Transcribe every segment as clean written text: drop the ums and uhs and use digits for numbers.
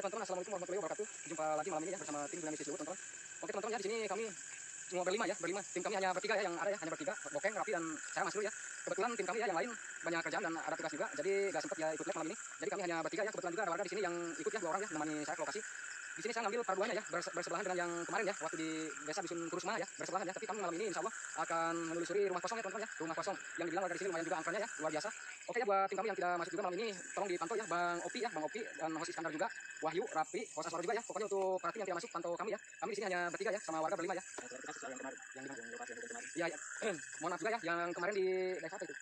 teman-teman, assalamualaikum warahmatullahi wabarakatuh. Jumpa lagi malam ini ya bersama tim Dinamis Siluwur, teman-teman. Oke teman-teman ya, di sini kami cuma berlima ya, berlima. Tim kami hanya bertiga ya, yang ada ya, hanya bertiga. Bokeng, Rapi dan saya Mas Dulu ya. Kebetulan tim kami ya yang lain banyak kerjaan dan ada tugas juga, jadi gak sempat ya ikut live malam ini. Jadi kami hanya bertiga ya. Kebetulan juga ada warga di sini yang ikut ya, 2 orang ya, menemani saya ke lokasi. Di sini saya ngambil paduannya ya, bersebelahan dengan yang kemarin ya, waktu di desa Dusun Kurusma ya, bersebelahan ya. Tapi kami malam ini insya Allah akan menelusuri rumah kosong ya teman-teman ya, rumah kosong yang dibilang warga di sini lumayan juga angkanya ya, luar biasa. Oke ya, buat tim kami yang tidak masuk juga malam ini, tolong dipantau ya, Bang Opi dan host Iskandar juga, Wahyu, Rapi, host Aswar juga ya. Pokoknya untuk para tim yang tidak masuk, pantau kami ya. Kami di sini hanya bertiga ya, sama warga berlima ya. Iya ya. Mohon maaf juga ya, yang kemarin di desa apa itu?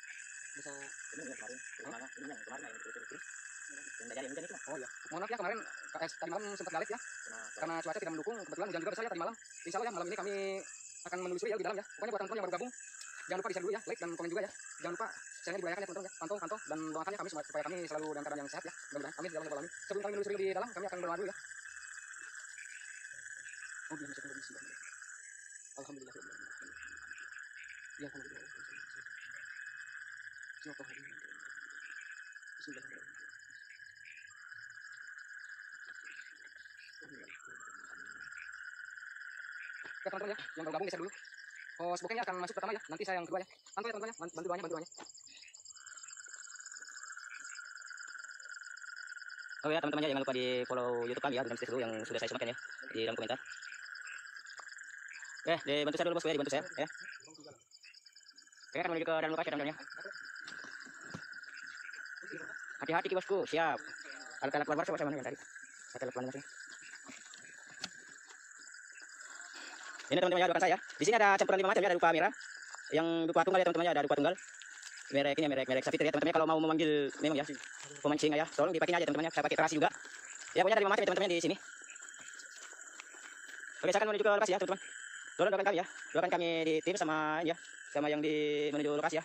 Desa ini yang kemarin. Ini yang kemarin yang terus. Oh ya, mohon maaf ya kemarin tadi malam sempat galet ya, karena cuaca tidak mendukung, kebetulan hujan juga besar ya tadi malam. Insya Allah ya malam ini kami akan menelusuri ya di dalam ya. Pokoknya buat teman-teman yang baru gabung, jangan lupa di-share dulu ya, like dan komen juga ya. Jangan lupa share-nya dibayarkan ya teman-teman ya, pantau dan doakan ya kami supaya kami selalu dalam keadaan yang sehat ya. Mudah-mudahan amin ya rabbal alamin. Sebelum kami menelusuri di dalam, kami akan berdoa dulu ya. Oh, dia masuk kondisi. Alhamdulillah. Ya, alhamdulillah. Bismillahirrahmanirrahim. Oke teman-teman ya, yang baru gabung geser dulu. Host Bokengnya akan masuk pertama ya, nanti saya yang kedua ya. Bantu ya teman-teman ya, bantu doanya. Oh ya teman-teman ya, jangan lupa di follow YouTube kami ya, Dinamis Siluwur yang sudah saya sematkan ya di dalam komentar. Oke, dibantu saya dulu bosku ya, dibantu saya ya. Oke, akan menuju ke dalam lokasi teman-teman ya. Hati-hati ki bosku, siap. Alat-alat keluar saya mana yang tadi? Alat keluar masih. Ini teman-teman ya, doakan saya. Di sini ada campuran 5 macam ya, ada dupa merah, yang dupa tunggal ya teman-teman ya, ada dupa tunggal. Merek ini merek Safitir ya teman-teman. Kalau mau memanggil memang ya pemancing ya, tolong dipakai aja teman-teman ya. Saya pakai terasi juga. Ya pokoknya ada 5 macam ya teman-teman di sini. Oke, saya akan menuju ke lokasi ya teman-teman. Tolong doakan kami ya. Doakan kami di tim sama ya, sama yang di menuju lokasi ya.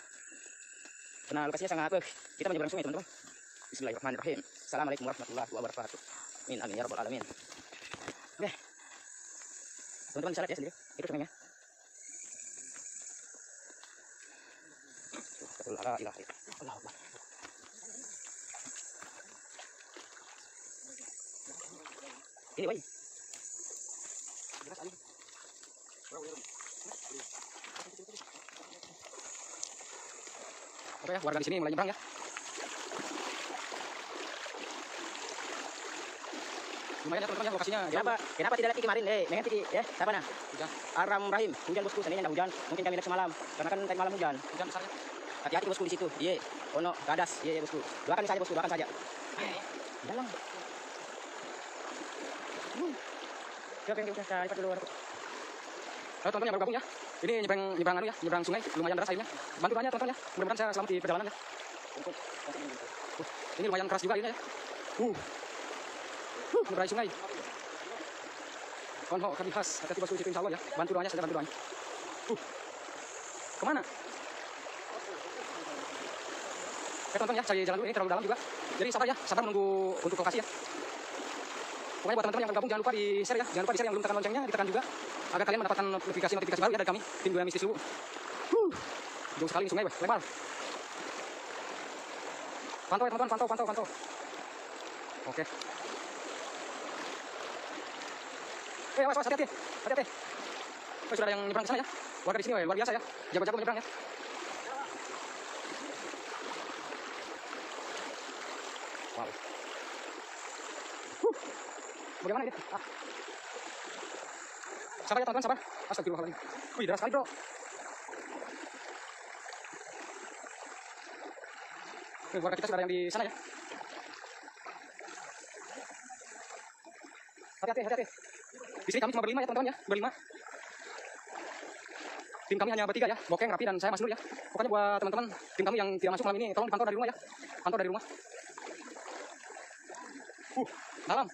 Karena lokasinya sangat kita menyeberang sungai teman-teman. Bismillahirrahmanirrahim. Assalamualaikum warahmatullahi wabarakatuh. Amin amin ya rabbal alamin. Oke. Teman-teman bisa lihat ya sendiri. Itu sungainya. La ilaha illallah. Allahu Akbar. Ini woi. Oke ya, warga di sini mulai nyebrang ya. Lumayan ya teman-teman ya lokasinya. Kenapa tidak lagi kemarin dengan tadi ya? Siapa nah? Hujan. Aram Rahim. Hujan bosku, seandainya hujan, mungkin kami lihat semalam. Karena kan tadi malam hujan. Hujan besar ya. Hati-hati bosku di situ. Iya. Ono gadas. Iya bosku. Doakan saja bosku, doakan saja. Dalam. Siapa yang udah lipat dulu aku. Teman-teman yang baru gabung ya. Ini nyebrang sungai, lumayan deras airnya. Bantu doanya teman-teman ya. Mudah-mudahan saya selamat di perjalanan ya. Ini lumayan keras juga airnya ya. Nyebrang sungai. Konho kami khas, hati-hati bosku di situ insya Allah ya. Bantu doanya saja, bantu doanya. Kemana? Oke teman-teman ya, saya jalan dulu, ini terlalu dalam juga. Jadi sabar menunggu untuk lokasi ya. Pokoknya buat teman-teman yang bergabung jangan lupa di-share ya. Jangan lupa di-share yang belum tekan loncengnya, ditekan juga agar kalian mendapatkan notifikasi baru ya dari kami, tim Dinamis Siluwur. Jauh sekali sungai, lebar. Pantau ya teman-teman, pantau. Oke. Awas, hati-hati. Sudah ada yang nyebrang ke sana ya. Warga di sini luar biasa ya. Jago-jago menyebrang ya. Wow. Bagaimana ini? Sabar ya teman-teman, sabar. Astagfirullahaladzim. Wih, deras sekali bro. Warga kita sudah ada yang di sana ya. Hati-hati. Di sini kami cuma berlima ya teman-teman ya, berlima. Tim kami hanya bertiga ya, Bokeng, Rapi dan saya Mas Dulu ya. Pokoknya buat teman-teman tim kami yang tidak masuk malam ini, tolong dipantau dari rumah ya. Pantau dari rumah. Dalam.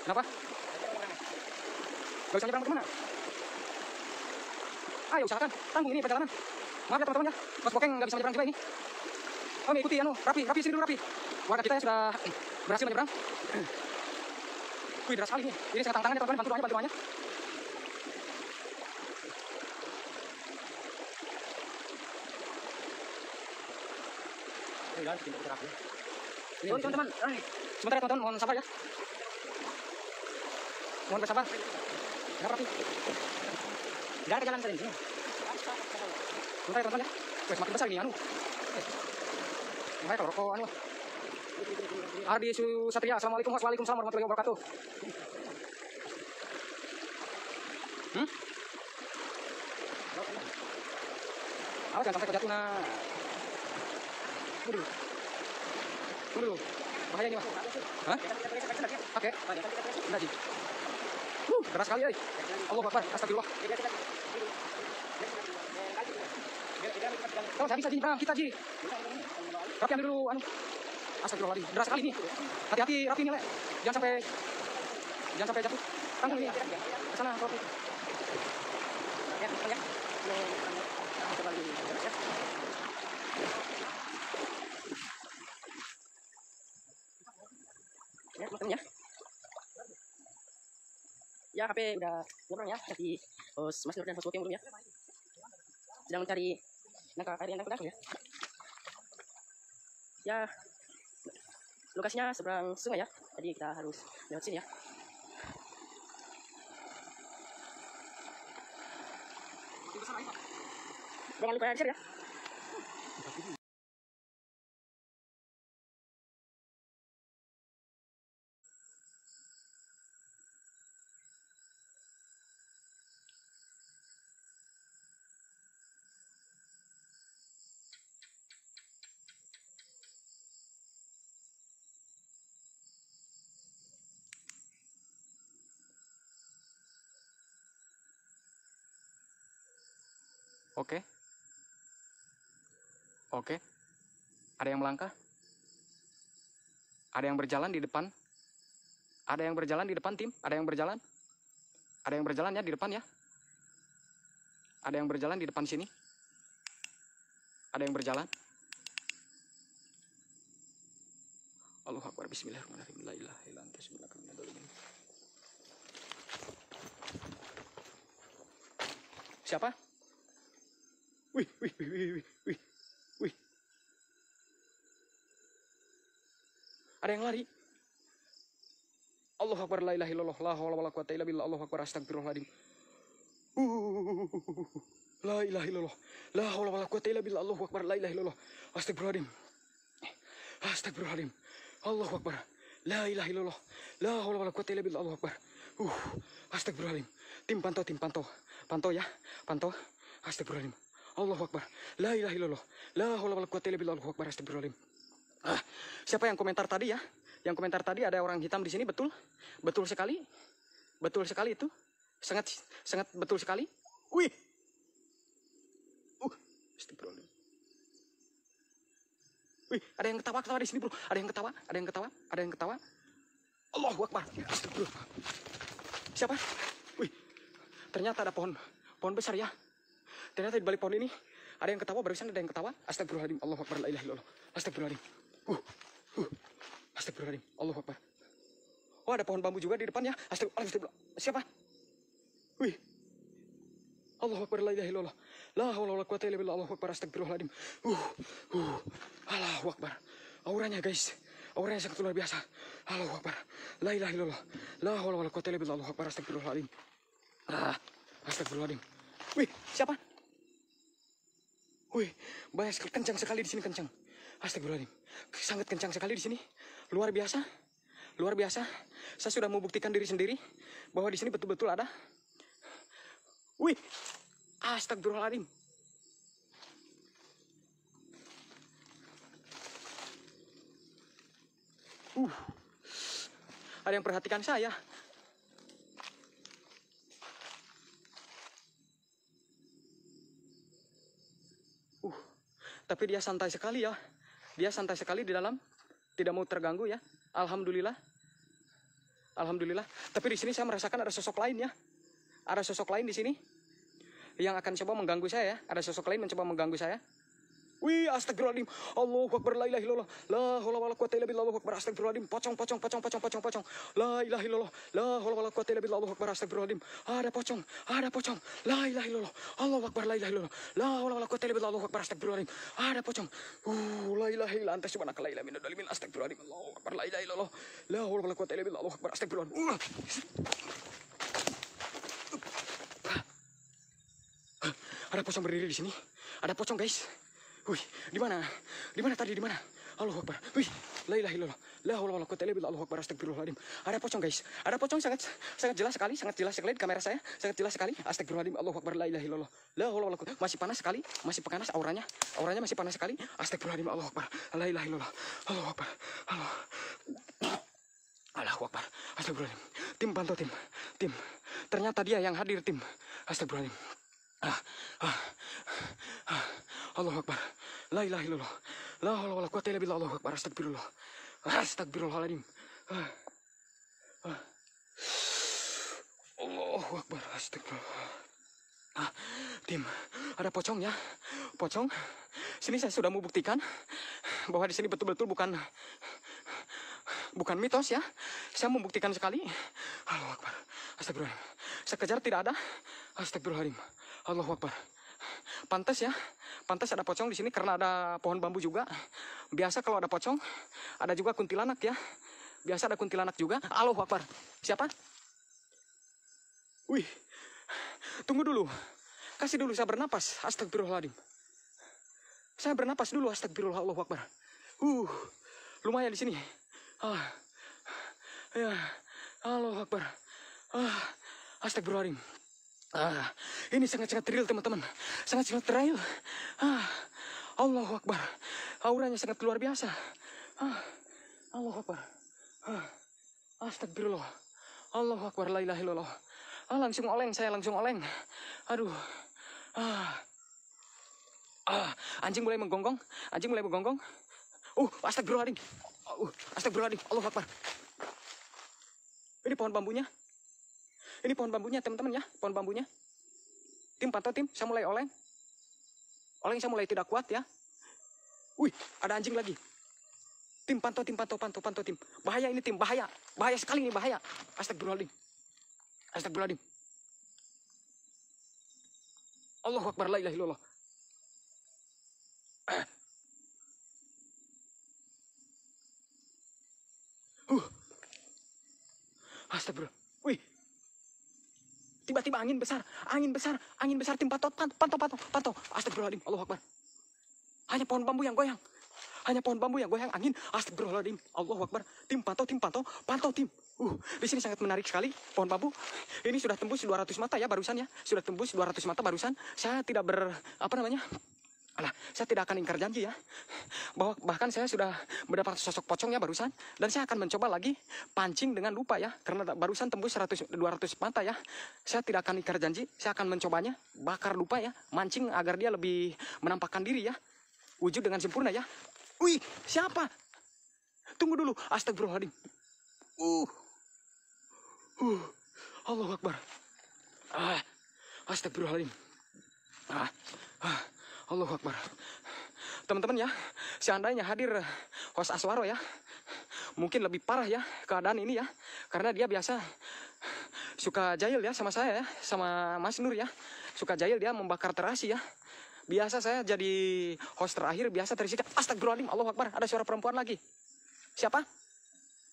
Kenapa? Gak bisa nyebrang kemana? Ayo usahakan, tanggung ini perjalanan. Maaf ya teman-teman ya, Mas Bokeng gak bisa nyebrang juga ini. Oh ikuti Rapi sini dulu Rapi. Warga kita ya sudah berhasil menyeberang. Wih deras sekali nih. Ini saya tantangannya teman-teman, bantu doanya. Alhamdulillah pintu terapi. Ini Tuh teman-teman, sebentar ya teman-teman, mohon sabar ya. Mohon bersabar. Enggak rapi. tidak ada jalan sini. Sebentar ya teman-teman ya. Wes makin besar ini anu. Makanya kalau rokok anu. Ardi Satria, assalamualaikum warahmatullahi wabarakatuh. Awas jangan sampai kejatuhan. Tunggu dulu. Bahaya ini mas. Hah? Pakai? Enggak Ji. Keras sekali ya. Allah Akbar. Astagfirullah. Kalau saya bisa Ji, kita Ji. Rapi ambil dulu anu. Astagfirullahaladzim. Deras sekali ini. Hati-hati rapi ini, Le. Jangan sampai jatuh. Tanggung ini. Ke sana, rapi. Ya, ya. Ya, teman-teman ya. Ya, HP udah nyebrang ya. Jadi, Mas Nur dan Mas Woki ya. Sedang mencari nangka air yang nangka ya. Ya, lokasinya seberang sungai ya. Jadi kita harus lewat sini ya. Jangan lupa share ya. Oke. Oke. Ada yang melangkah? Ada yang berjalan di depan? Ada yang berjalan di depan, tim? Ada yang berjalan? Ada yang berjalan ya di depan ya? Ada yang berjalan di depan sini? Ada yang berjalan? Allahu Akbar. Bismillahirrahmanirrahim. La ilaha illa anta subhanaka inni kuntu minadh dhalimin. Siapa? Wih. Ada yang lari. Allahu Akbar, la ilaha illallah, la haula wala quwata illa billah, Allahu Akbar, astagfirullahaladzim. La ilaha illallah, la haula wala quwata illa billah, Allahu Akbar, la ilaha illallah, astagfirullahaladzim. Astagfirullahaladzim. Allahu Akbar, la ilaha illallah, la haula wala quwata illa billah, Allahu Akbar. Astagfirullahaladzim. Tim pantau ya, pantau. Astagfirullahaladzim. Allahu Akbar, la ilaha illallah, la haula wala quwata illa billah, Allahu Akbar, astagfirullahaladzim. Siapa yang komentar tadi ya? Yang komentar tadi ada orang hitam di sini, betul? Betul sekali. Betul sekali itu. Sangat betul sekali. Wih. Astagfirullahaladzim. Wih, ada yang ketawa di sini, Bro. Ada yang ketawa. Allahu Akbar. Astagfirullah. Siapa? Wih. Ternyata ada pohon besar ya. Ternyata di balik pohon ini ada yang ketawa, barusan ada yang ketawa. Astagfirullahaladzim. Allahu Akbar, la ilaha illallah. Astagfirullahaladzim. Astagfirullahaladzim. Allahu Akbar. Oh, ada pohon bambu juga di depannya. Astagfirullah. Siapa? Wih. Allahu Akbar, la ilaha illallah. La haula wala quwata illa billah, Allahu Akbar, astagfirullahaladzim. Allahu Akbar. Auranya guys. Auranya sangat luar biasa. Allahu Akbar. La ilaha illallah. La haula wala quwata illa billah, Allahu Akbar, astagfirullahaladzim. Astagfirullahaladzim. Wih, siapa? Wih, banyak sekali, kencang sekali di sini, kencang. Astagfirullahaladzim. Sangat kencang sekali di sini. Luar biasa. Luar biasa. Saya sudah membuktikan diri sendiri bahwa di sini betul-betul ada. Wih. Astagfirullahaladzim. Ada yang perhatikan saya. Tapi dia santai sekali ya. Dia santai sekali di dalam, tidak mau terganggu ya. Alhamdulillah. Alhamdulillah. Tapi di sini saya merasakan ada sosok lain ya. Ada sosok lain di sini yang akan coba mengganggu saya ya. Ada sosok lain mencoba mengganggu saya. Wih, astagfirullahaladzim. Allahu Akbar, la ilaha illallah. La haula wala quwata illa billah. Allahu Akbar, astagfirullahaladzim. Pocong. La ilaha illallah. La haula wala quwata illa billah. Allahu Akbar, astagfirullahaladzim. Ada pocong. La ilaha illallah. Allahu Akbar, la ilaha illallah. La haula wala quwata illa billah. Allahu Akbar, astagfirullahaladzim. Ada pocong. La ilaha illa anta subhanaka la ilaha minad dalimin. Astagfirullahaladzim. Allahu Akbar, la ilaha illallah. La haula wala quwata illa billah. Allahu Akbar, astagfirullahaladzim. Ada pocong berdiri di sini. Ada pocong, guys. Wih, di mana? Di mana tadi? Di mana? Allahu Akbar. Wih, la ilaha illallah. La haula wala quwata illa billah. Allahu Akbar, astagfirullahaladzim. Ada pocong, guys. Ada pocong sangat jelas sekali, di kamera saya. Sangat jelas sekali. Astagfirullahaladzim. Allahu Akbar, la ilaha illallah. La haula wala quwata. Masih panas sekali, masih panas auranya. Auranya masih panas sekali. Astagfirullahaladzim. Allahu Akbar. La ilaha illallah. Allahu Akbar. Allahu Akbar. Astagfirullahaladzim. Tim, pantau tim. Tim. Ternyata dia yang hadir, tim. Astagfirullahaladzim. Allahu Akbar. La ilaha illallah. La haula wala quwata illa billah. Allahu Akbar. Astagfirullah. Astagfirullahaladzim. Allahu Akbar. Astagfirullah. Tim, ada pocong ya. Pocong. Sini saya sudah membuktikan bahwa di sini betul-betul bukan mitos ya. Saya membuktikan sekali. Allahu Akbar. Astagfirullah. Saya kejar tidak ada. Astagfirullahaladzim. Allahu Akbar. Pantas ya. Pantas ada pocong di sini karena ada pohon bambu juga. Biasa kalau ada pocong, ada juga kuntilanak ya. Biasa ada kuntilanak juga. Allahu Akbar. Siapa? Wih. Tunggu dulu. Kasih dulu saya bernapas. Astagfirullahaladzim. Saya bernapas dulu. Astagfirullah. Allahu Akbar. Lumayan di sini. Ya. Allahu Akbar. Astagfirullahaladzim. Ini sangat-sangat real, teman-teman. Sangat-sangat real. Allahu Akbar. Auranya sangat luar biasa. Allahu Akbar. Astagfirullah. Allahu Akbar. La ilaha illallah. Langsung oleng. Aduh. Anjing mulai menggonggong. Astagfirullahaladzim. Astagfirullahaladzim. Allahu Akbar. Ini pohon bambunya. Ini pohon bambunya, teman-teman ya. Pohon bambunya. Tim, pantau tim. Saya mulai oleng. Saya mulai tidak kuat ya. Wih, ada anjing lagi. Tim, pantau tim. Bahaya ini tim, bahaya. Bahaya sekali ini, bahaya. Astagfirullahaladzim. Allahu Akbar, la ilaha illallah. Astagfirullah. Wih. Tiba-tiba angin besar, tim, pantau. Astagfirullahaladzim. Allahu Akbar. Hanya pohon bambu yang goyang. Angin. Astagfirullahaladzim. Allahu Akbar. Tim, pantau tim. Di sini sangat menarik sekali pohon bambu. Ini sudah tembus 200 mata ya barusan ya. Saya tidak saya tidak akan ingkar janji ya. Bahkan saya sudah mendapat sosok pocong ya barusan. Dan saya akan mencoba lagi pancing dengan lupa ya. Karena barusan tembus 200 mata ya. Saya tidak akan ingkar janji. Saya akan mencobanya. Bakar lupa ya. Mancing agar dia lebih menampakkan diri ya. Wujud dengan sempurna ya. Wih, siapa? Tunggu dulu. Astagfirullahaladzim. Allahu Akbar. Astagfirullahaladzim. Allahu Akbar. Teman-teman ya, seandainya hadir host Aswaro ya, mungkin lebih parah ya keadaan ini ya. Karena dia biasa suka jahil ya sama saya ya, sama Mas Nur ya. Suka jahil, dia membakar terasi ya. Biasa saya jadi host terakhir, biasa tersiksa. Astagfirullahaladzim, Allahu Akbar. Ada suara perempuan lagi. Siapa?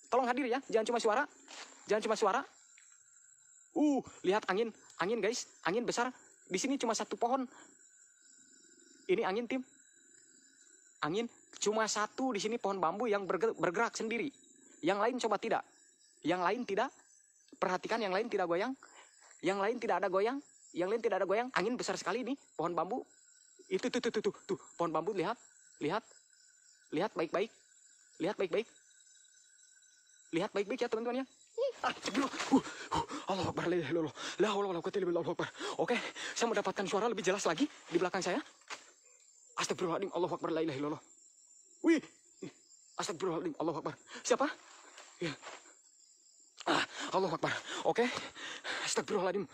Tolong hadir ya, jangan cuma suara. Lihat angin guys, angin besar. Di sini cuma satu pohon. Ini angin tim. Angin cuma satu di sini pohon bambu yang bergerak sendiri. Yang lain coba tidak. Yang lain tidak. Perhatikan, yang lain tidak goyang. Yang lain tidak ada goyang. Angin besar sekali ini pohon bambu. Itu tuh pohon bambu, lihat baik-baik. Lihat baik-baik ya teman-teman ya. Allahu Akbar, la ilaha illallah. La haula wala quwata illa billah. Allahu Akbar. Oke, saya mendapatkan suara lebih jelas lagi di belakang saya. Astagfirullahaladzim. Allahu Akbar, la ilaha illallah. Wih. Astagfirullahaladzim. Allahu Akbar. Siapa? Ya. Allahu Akbar. Oke. Astagfirullahaladzim.